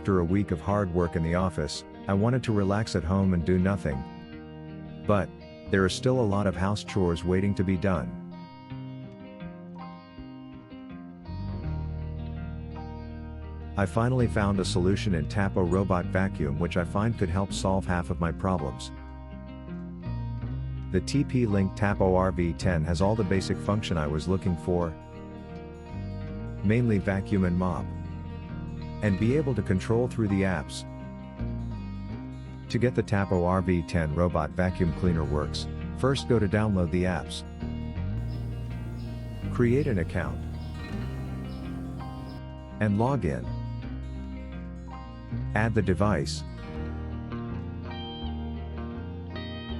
After a week of hard work in the office, I wanted to relax at home and do nothing. But there are still a lot of house chores waiting to be done. I finally found a solution in Tapo Robot Vacuum which I find could help solve half of my problems. The TP-Link Tapo RV10 has all the basic function I was looking for, mainly vacuum and mop, and be able to control through the apps. To get the Tapo RV10 Robot Vacuum Cleaner works, first go to download the apps. Create an account and log in. Add the device.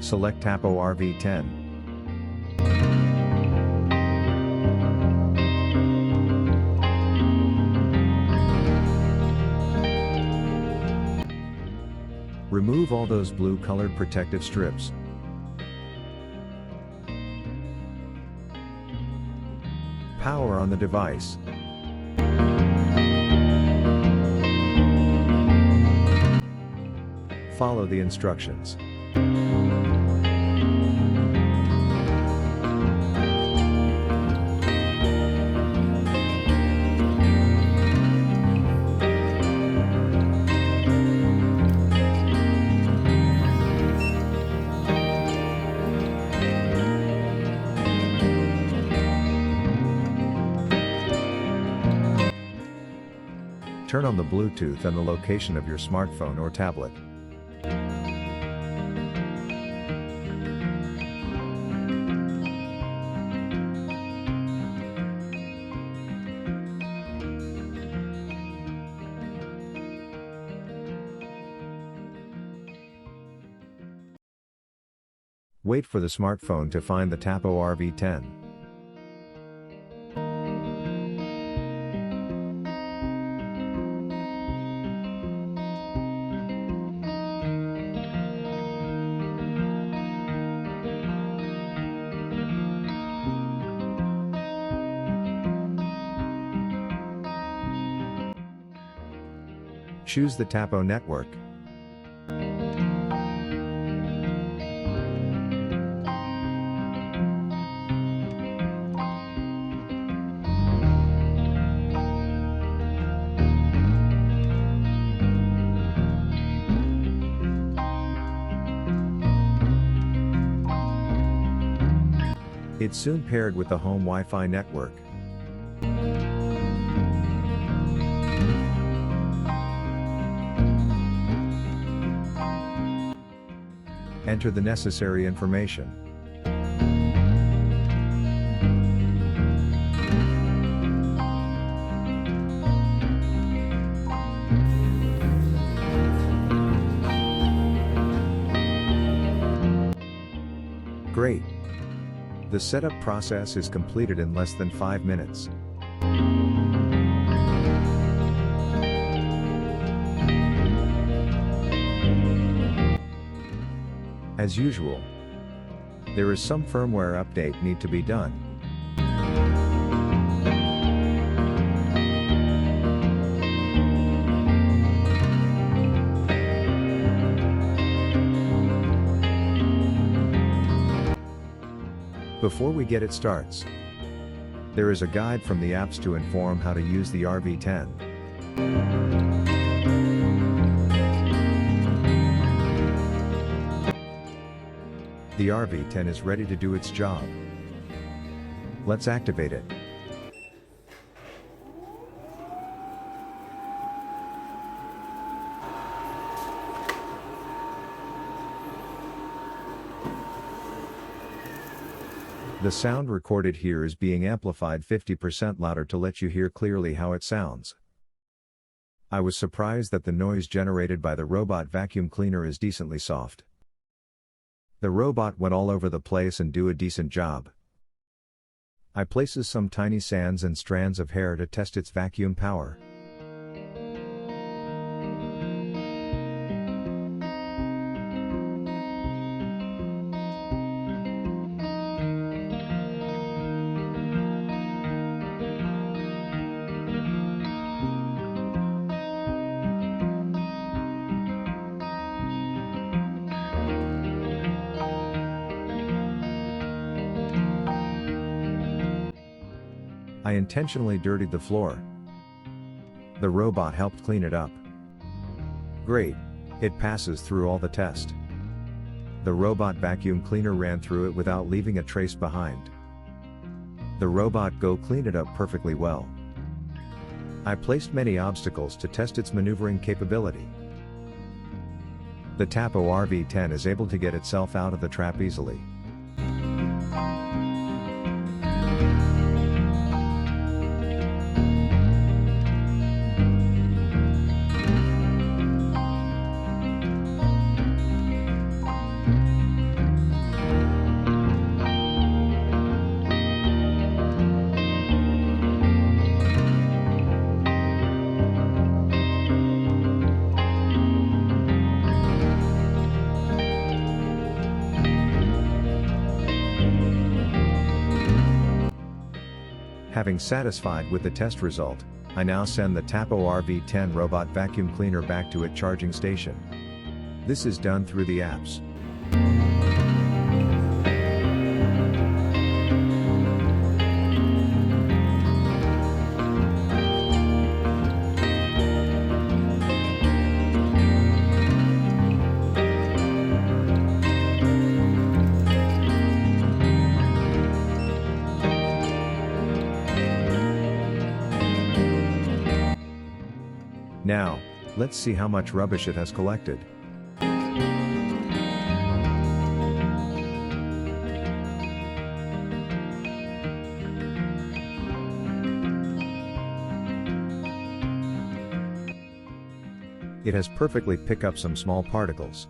Select Tapo RV10. Remove all those blue colored protective strips. Power on the device. Follow the instructions. Turn on the Bluetooth and the location of your smartphone or tablet. Wait for the smartphone to find the Tapo RV10. Choose the Tapo network. It's soon paired with the home Wi-Fi network. Enter the necessary information. Great! The setup process is completed in less than 5 minutes. As usual, there is some firmware update need to be done. Before we get it starts, there is a guide from the apps to inform how to use the RV10. The RV10 is ready to do its job. Let's activate it. The sound recorded here is being amplified 50% louder to let you hear clearly how it sounds. I was surprised that the noise generated by the robot vacuum cleaner is decently soft. The robot went all over the place and do a decent job. I places some tiny sands and strands of hair to test its vacuum power. I intentionally dirtied the floor. The robot helped clean it up. Great, it passes through all the tests. The robot vacuum cleaner ran through it without leaving a trace behind. The robot go cleaned it up perfectly well. I placed many obstacles to test its maneuvering capability. The Tapo RV10 is able to get itself out of the trap easily. Having satisfied with the test result, I now send the Tapo RV10 robot vacuum cleaner back to its charging station. This is done through the apps. Now, let's see how much rubbish it has collected. It has perfectly picked up some small particles.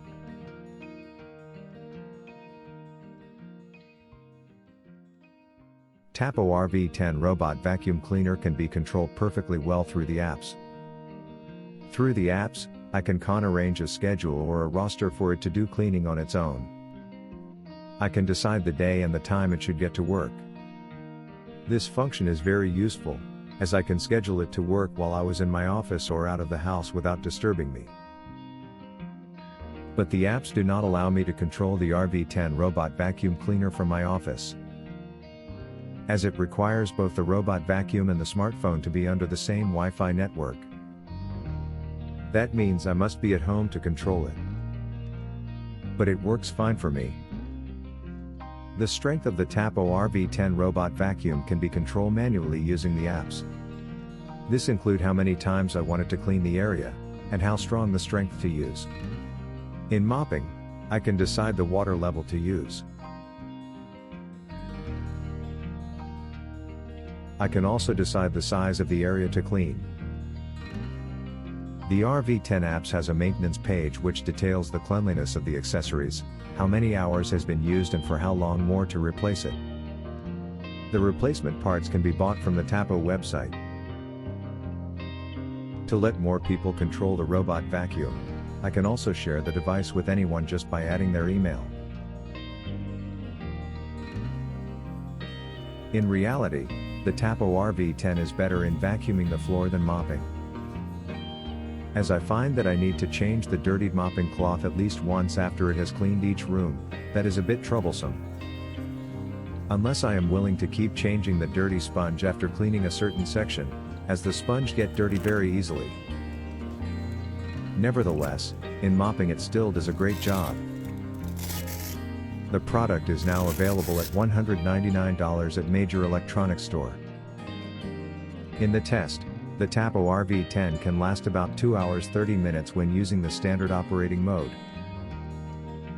Tapo RV10 robot vacuum cleaner can be controlled perfectly well through the apps. Through the apps, I can arrange a schedule or a roster for it to do cleaning on its own. I can decide the day and the time it should get to work. This function is very useful, as I can schedule it to work while I was in my office or out of the house without disturbing me. But the apps do not allow me to control the RV10 robot vacuum cleaner from my office, as it requires both the robot vacuum and the smartphone to be under the same Wi-Fi network. That means I must be at home to control it. But it works fine for me. The strength of the Tapo RV10 robot vacuum can be controlled manually using the apps. This includes how many times I want it to clean the area, and how strong the strength to use. In mopping, I can decide the water level to use. I can also decide the size of the area to clean. The RV10 apps has a maintenance page which details the cleanliness of the accessories, how many hours has been used and for how long more to replace it. The replacement parts can be bought from the Tapo website. To let more people control the robot vacuum, I can also share the device with anyone just by adding their email. In reality, the Tapo RV10 is better in vacuuming the floor than mopping, as I find that I need to change the dirtied mopping cloth at least once after it has cleaned each room. That is a bit troublesome. Unless I am willing to keep changing the dirty sponge after cleaning a certain section, as the sponge get dirty very easily. Nevertheless, in mopping it still does a great job. The product is now available at $199 at major electronics store. In the test, the Tapo RV10 can last about 2 hours 30 minutes when using the standard operating mode.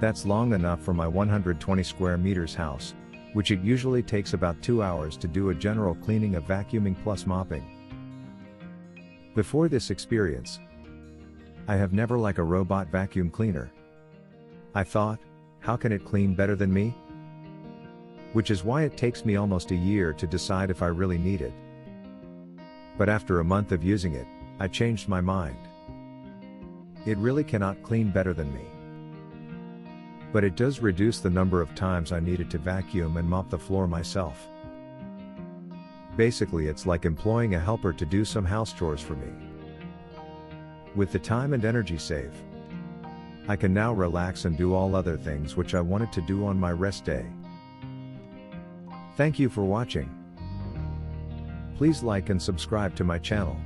That's long enough for my 120 square meters house, which it usually takes about 2 hours to do a general cleaning of vacuuming plus mopping. Before this experience, I have never liked a robot vacuum cleaner. I thought, how can it clean better than me? Which is why it takes me almost a year to decide if I really need it. But after a month of using it, I changed my mind. It really cannot clean better than me. But it does reduce the number of times I needed to vacuum and mop the floor myself. Basically, it's like employing a helper to do some house chores for me. With the time and energy save, I can now relax and do all other things which I wanted to do on my rest day. Thank you for watching. Please like and subscribe to my channel.